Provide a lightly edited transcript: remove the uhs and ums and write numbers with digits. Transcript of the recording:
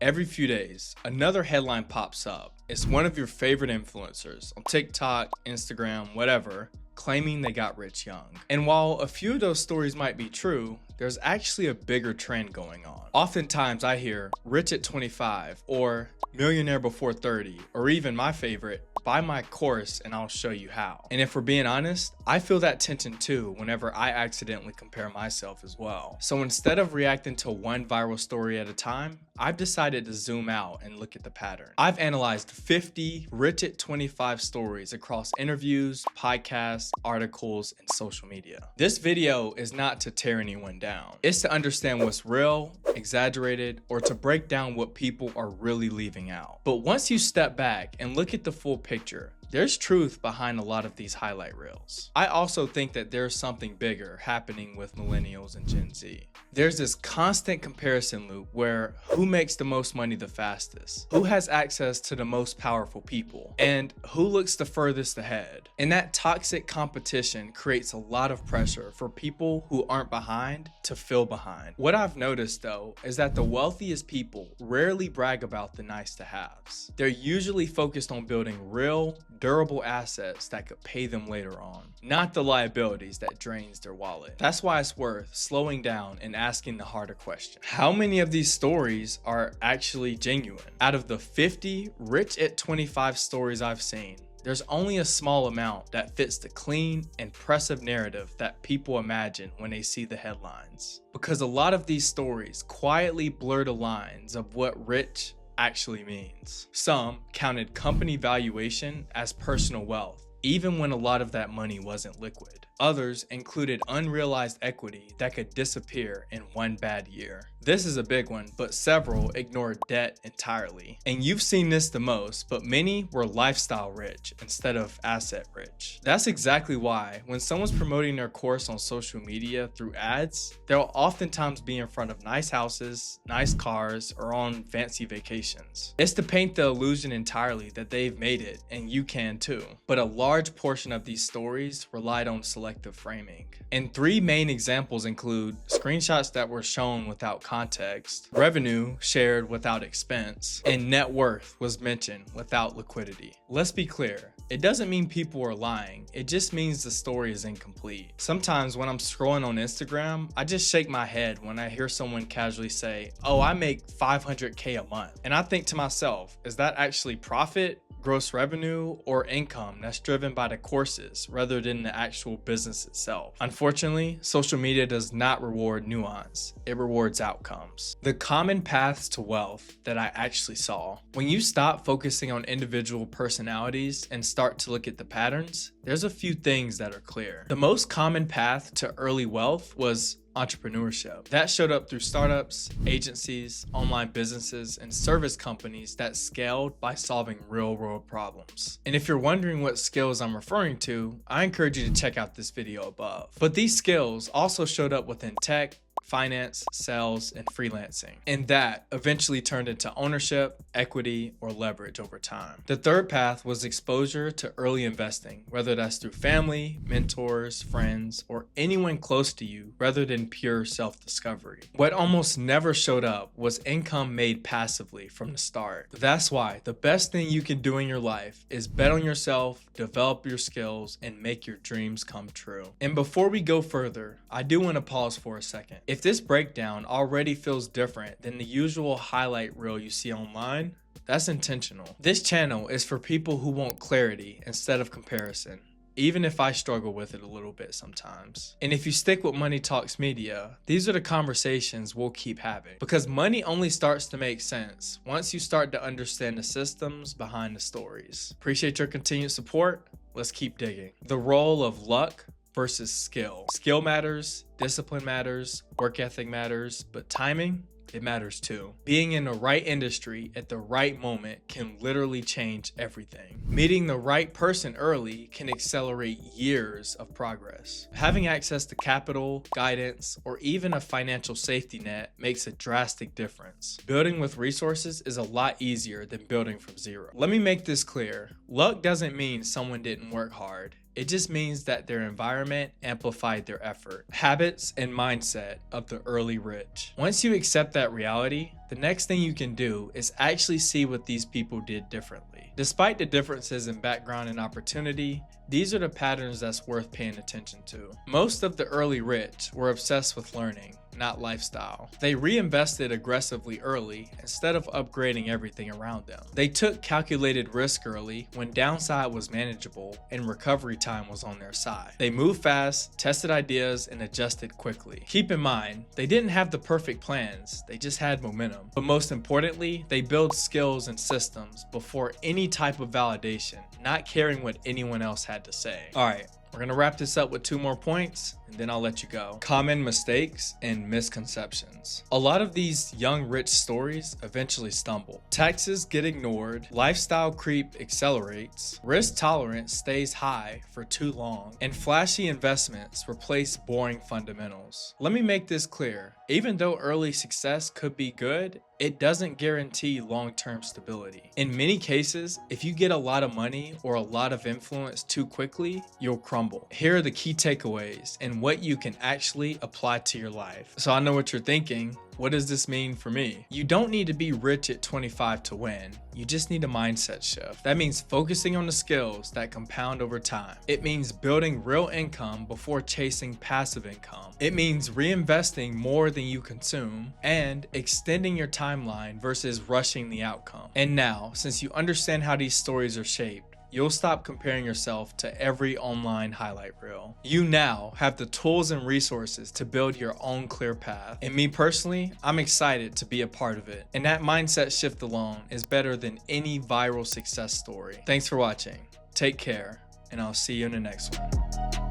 Every few days, another headline pops up. It's one of your favorite influencers on TikTok, Instagram, whatever, claiming they got rich young. And while a few of those stories might be true, there's actually a bigger trend going on. Oftentimes I hear rich at 25 or millionaire before 30, or even my favorite, buy my course and I'll show you how. And if we're being honest, I feel that tension too whenever I accidentally compare myself as well. So instead of reacting to one viral story at a time, I've decided to zoom out and look at the pattern. I've analyzed 50 rich at 25 stories across interviews, podcasts, articles, and social media. This video is not to tear anyone down. It's to understand what's real, exaggerated, or to break down what people are really leaving out. But once you step back and look at the full picture, there's truth behind a lot of these highlight reels. I also think that there's something bigger happening with millennials and Gen Z. There's this constant comparison loop where who makes the most money the fastest, who has access to the most powerful people, and who looks the furthest ahead. And that toxic competition creates a lot of pressure for people who aren't behind to feel behind. What I've noticed though is that the wealthiest people rarely brag about the nice to haves. They're usually focused on building real, durable assets that could pay them later on, not the liabilities that drains their wallet. That's why it's worth slowing down and asking the harder question. How many of these stories are actually genuine? Out of the 50 rich at 25 stories I've seen, there's only a small amount that fits the clean, impressive narrative that people imagine when they see the headlines. Because a lot of these stories quietly blur the lines of what rich actually means. Some counted company valuation as personal wealth, even when a lot of that money wasn't liquid. Others included unrealized equity that could disappear in one bad year. This is a big one, but several ignored debt entirely. And you've seen this the most, but many were lifestyle rich instead of asset rich. That's exactly why when someone's promoting their course on social media through ads, they'll oftentimes be in front of nice houses, nice cars, or on fancy vacations. It's to paint the illusion entirely that they've made it, and you can too. But a large portion of these stories relied on selective framing. And three main examples include screenshots that were shown without context, revenue shared without expense, and net worth was mentioned without liquidity. Let's be clear, it doesn't mean people are lying, it just means the story is incomplete. Sometimes when I'm scrolling on Instagram, I just shake my head when I hear someone casually say, "Oh, I make 500K a month." And I think to myself, is that actually profit, gross revenue, or income that's driven by the courses rather than the actual business itself? Unfortunately, social media does not reward nuance, it rewards outcomes. The common paths to wealth that I actually saw. When you stop focusing on individual personalities and start to look at the patterns, there's a few things that are clear. The most common path to early wealth was entrepreneurship. That showed up through startups, agencies, online businesses, and service companies that scaled by solving real-world problems. And if you're wondering what skills I'm referring to, I encourage you to check out this video above. But these skills also showed up within tech, finance, sales, and freelancing. And that eventually turned into ownership, equity, or leverage over time. The third path was exposure to early investing, whether that's through family, mentors, friends, or anyone close to you, rather than pure self-discovery. What almost never showed up was income made passively from the start. That's why the best thing you can do in your life is bet on yourself, develop your skills, and make your dreams come true. And before we go further, I do want to pause for a second. If this breakdown already feels different than the usual highlight reel you see online, that's intentional. This channel is for people who want clarity instead of comparison, even if I struggle with it a little bit sometimes. And if you stick with Money Talks Media, these are the conversations we'll keep having. Because money only starts to make sense once you start to understand the systems behind the stories. Appreciate your continued support. Let's keep digging. The role of luck versus skill. Skill matters, discipline matters, work ethic matters, but timing, it matters too. Being in the right industry at the right moment can literally change everything. Meeting the right person early can accelerate years of progress. Having access to capital, guidance, or even a financial safety net makes a drastic difference. Building with resources is a lot easier than building from zero. Let me make this clear. Luck doesn't mean someone didn't work hard. It just means that their environment amplified their effort. Habits and mindset of the early rich. Once you accept that reality, the next thing you can do is actually see what these people did differently. Despite the differences in background and opportunity, these are the patterns that's worth paying attention to. Most of the early rich were obsessed with learning, not lifestyle. They reinvested aggressively early instead of upgrading everything around them. They took calculated risk early when downside was manageable and recovery time was on their side. They moved fast, tested ideas, and adjusted quickly. Keep in mind, they didn't have the perfect plans, they just had momentum. But most importantly, they built skills and systems before any type of validation, not caring what anyone else had to say. Alright, we're gonna wrap this up with 2 more points, and then I'll let you go. Common mistakes and misconceptions. A lot of these young rich stories eventually stumble. Taxes get ignored, lifestyle creep accelerates, risk tolerance stays high for too long, and flashy investments replace boring fundamentals. Let me make this clear. Even though early success could be good, it doesn't guarantee long-term stability. In many cases, if you get a lot of money or a lot of influence too quickly, you'll crumble. Here are the key takeaways and what you can actually apply to your life. So I know what you're thinking. What does this mean for me? You don't need to be rich at 25 to win. You just need a mindset shift. That means focusing on the skills that compound over time. It means building real income before chasing passive income. It means reinvesting more than you consume and extending your timeline versus rushing the outcome. And now, since you understand how these stories are shaped, you'll stop comparing yourself to every online highlight reel. You now have the tools and resources to build your own clear path. And me personally, I'm excited to be a part of it. And that mindset shift alone is better than any viral success story. Thanks for watching. Take care, and I'll see you in the next one.